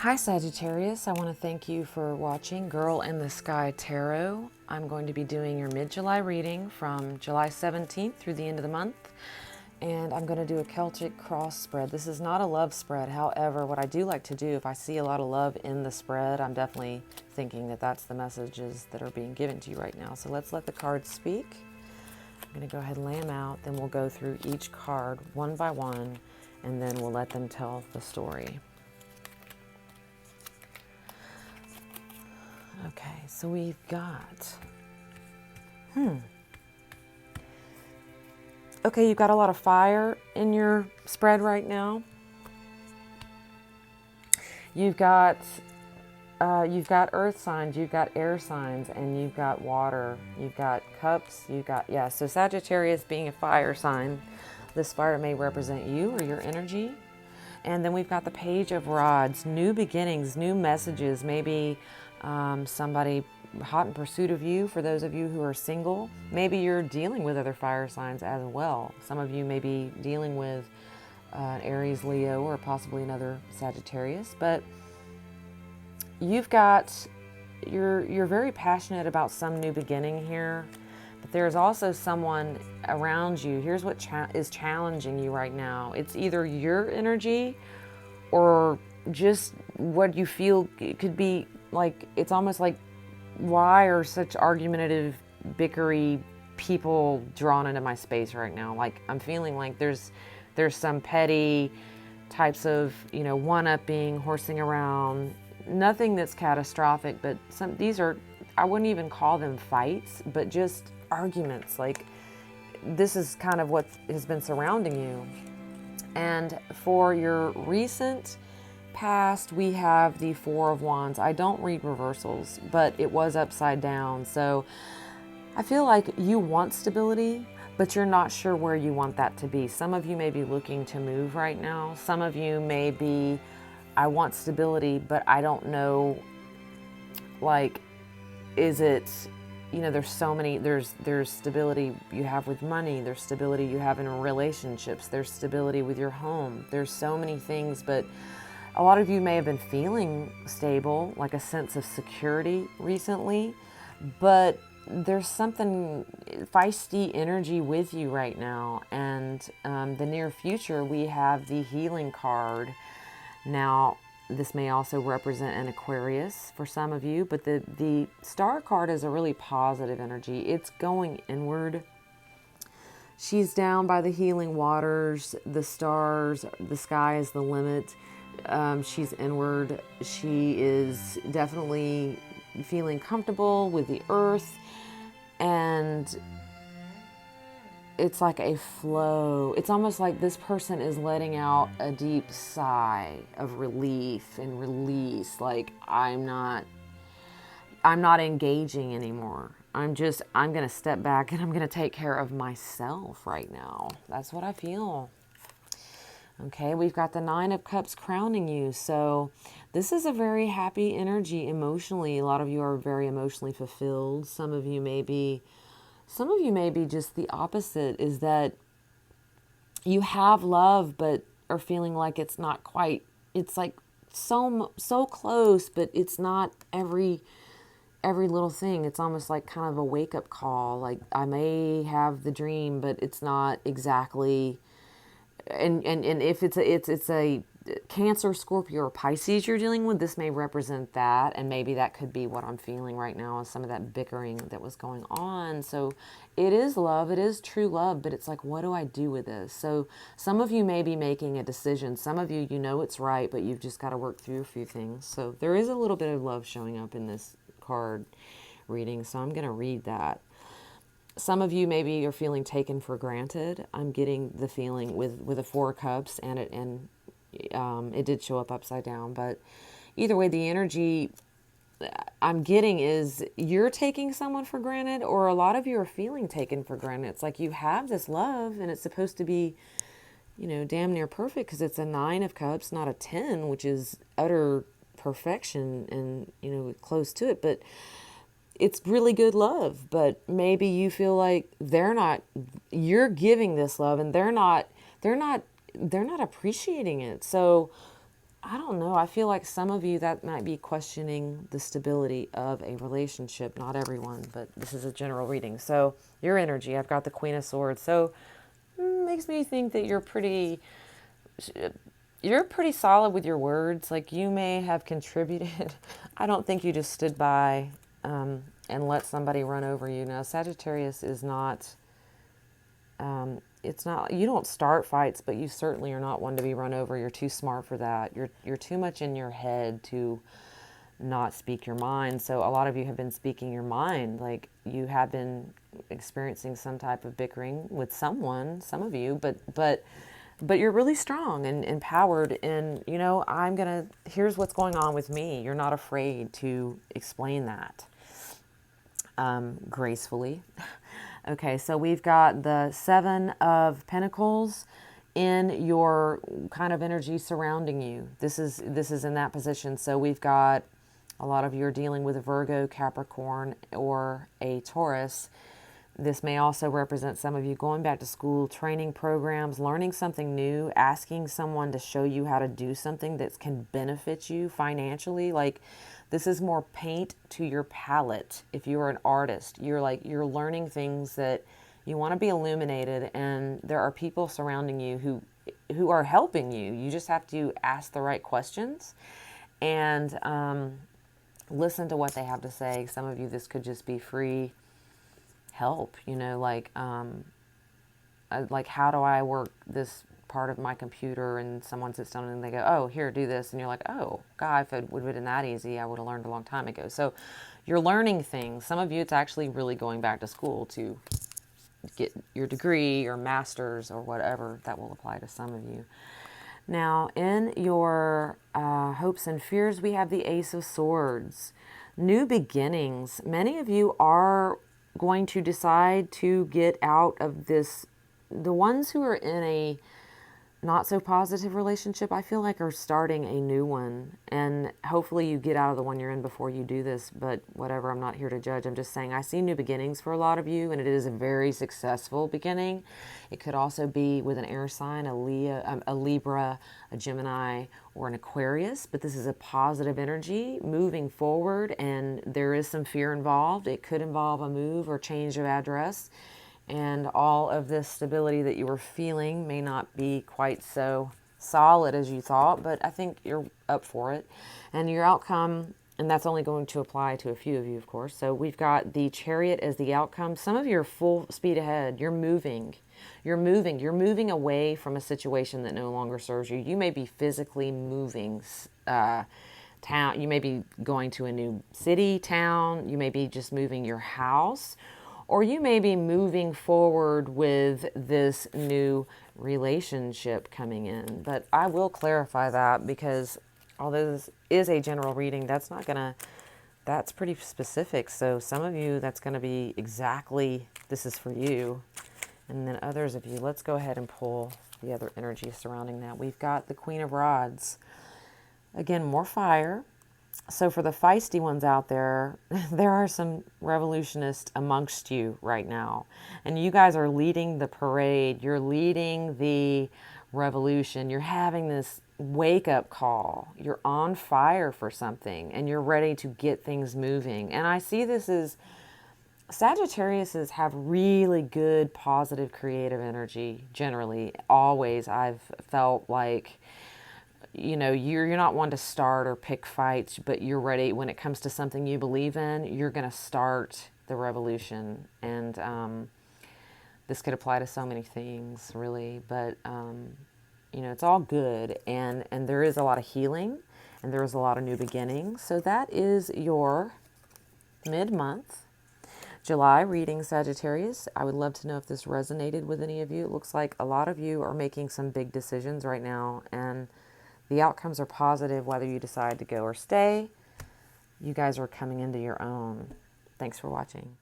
Hi Sagittarius, I want to thank you for watching Girl in the Sky Tarot. I'm going to be doing your mid-July reading from July 17th through the end of the month. And I'm going to do a Celtic cross spread. This is not a love spread. However, what I do like to do, if I see a lot of love in the spread, I'm definitely thinking that that's the messages that are being given to you right now. So let's let the cards speak. I'm going to go ahead and lay them out. Then we'll go through each card one by one, and then we'll let them tell the story. Okay, so we've got, okay, you've got a lot of fire in your spread right now. You've got earth signs, you've got air signs, and you've got water. You've got cups, so Sagittarius being a fire sign, this fire may represent you or your energy. And then we've got the Page of Rods, new beginnings, new messages, maybe somebody hot in pursuit of you. For those of you who are single, maybe you're dealing with other fire signs as well. Some of you may be dealing with an Aries, Leo, or possibly another Sagittarius. But you're very passionate about some new beginning here. But there's also someone around you. Here's what is challenging you right now. It's either your energy or just what you feel. It could be like, it's almost like, why are such argumentative, bickery people drawn into my space right now? Like, I'm feeling like there's some petty types of, one-upping, horsing around. Nothing that's catastrophic, but these are, I wouldn't even call them fights, but just arguments. Like, this is kind of what has been surrounding you. And for your recent past, we have the Four of Wands. I don't read reversals, but it was upside down. So I feel like you want stability, but you're not sure where you want that to be. Some of you may be looking to move right now. Some of you may be, I want stability, but I don't know, like, is it, there's so many, there's stability you have with money, there's stability you have in relationships, there's stability with your home. There's so many things, but a lot of you may have been feeling stable, like a sense of security recently, but there's something feisty energy with you right now. And the near future, we have the Healing card. Now, this may also represent an Aquarius for some of you, but the Star card is a really positive energy. It's going inward. She's down by the healing waters, the stars, the sky is the limit. She's inward. She is definitely feeling comfortable with the earth, and it's like a flow. It's almost like this person is letting out a deep sigh of relief and release. Like, I'm not engaging anymore. I'm going to step back and I'm going to take care of myself right now. That's what I feel. Okay, we've got the Nine of Cups crowning you. So this is a very happy energy emotionally. A lot of you are very emotionally fulfilled. Some of you may be just the opposite, is that you have love but are feeling like it's not quite, it's like so close, but it's not every little thing. It's almost like kind of a wake-up call. Like, I may have the dream, but it's not exactly. And if it's a Cancer, Scorpio, or Pisces you're dealing with, this may represent that, and maybe that could be what I'm feeling right now, is some of that bickering that was going on. So it is love, it is true love, but it's like, what do I do with this? So some of you may be making a decision. Some of you, it's right, but you've just got to work through a few things. So there is a little bit of love showing up in this card reading, so I'm going to read that. Some of you maybe you're feeling taken for granted. I'm getting the feeling with the Four of Cups, and it did show up upside down. But either way, the energy I'm getting is you're taking someone for granted, or a lot of you are feeling taken for granted. It's like you have this love, and it's supposed to be, damn near perfect, because it's a Nine of Cups, not a 10, which is utter perfection and, close to it. But it's really good love, but maybe you feel like you're giving this love and they're not appreciating it. So I don't know. I feel like some of you that might be questioning the stability of a relationship. Not everyone, but this is a general reading. So your energy, I've got the Queen of Swords. So makes me think that you're pretty solid with your words. Like you may have contributed. I don't think you just stood by and let somebody run over you. Now, Sagittarius is not. It's not. You don't start fights, but you certainly are not one to be run over. You're too smart for that. You're too much in your head to not speak your mind. So a lot of you have been speaking your mind. Like you have been experiencing some type of bickering with someone. Some of you, but you're really strong and empowered. And, you know, here's what's going on with me. You're not afraid to explain that gracefully. Okay, so we've got the Seven of Pentacles in your kind of energy surrounding you. This is in that position. So we've got a lot of you are dealing with a Virgo, Capricorn, or a Taurus. This may also represent some of you going back to school, training programs, learning something new, asking someone to show you how to do something that can benefit you financially. Like this is more paint to your palette. If you're an artist, you're learning things that you want to be illuminated, and there are people surrounding you who are helping you. You just have to ask the right questions and listen to what they have to say. Some of you, this could just be free help, you know, like how do I work this part of my computer, and someone sits down and they go, oh, here, do this, and you're like, oh God, if it would have been that easy, I would have learned a long time ago. So you're learning things. Some of you, it's actually really going back to school to get your degree or master's or whatever. That will apply to some of you. Now, in your hopes and fears, we have the Ace of Swords. New beginnings. Many of you are going to decide to get out of this. The ones who are in a not so positive relationship, I feel like are starting a new one. And hopefully you get out of the one you're in before you do this, but whatever, I'm not here to judge. I'm just saying I see new beginnings for a lot of you, and it is a very successful beginning. It could also be with an air sign, a Libra, a Gemini, or an Aquarius, but this is a positive energy moving forward, and there is some fear involved. It could involve a move or change of address. And all of this stability that you were feeling may not be quite so solid as you thought, but I think you're up for it. And your outcome, and that's only going to apply to a few of you, of course. So we've got the Chariot as the outcome. Some of you are full speed ahead. You're moving. You're moving away from a situation that no longer serves you. You may be physically moving town. You may be going to a new city, town. You may be just moving your house. Or you may be moving forward with this new relationship coming in. But I will clarify that, because although this is a general reading, that's pretty specific. So some of you, that's going to be exactly, this is for you. And then others of you, let's go ahead and pull the other energy surrounding that. We've got the Queen of Rods. Again, more fire. So for the feisty ones out there, there are some revolutionists amongst you right now. And you guys are leading the parade. You're leading the revolution. You're having this wake-up call. You're on fire for something, and you're ready to get things moving. And I see this as Sagittariuses have really good, positive, creative energy, generally. Always, I've felt like, you know, you're not one to start or pick fights, but you're ready when it comes to something you believe in. You're going to start the revolution, and this could apply to so many things, really. But you know, it's all good, and there is a lot of healing, and there is a lot of new beginnings. So that is your mid-month July reading, Sagittarius. I would love to know if this resonated with any of you. It looks like a lot of you are making some big decisions right now, and the outcomes are positive whether you decide to go or stay. You guys are coming into your own. Thanks for watching.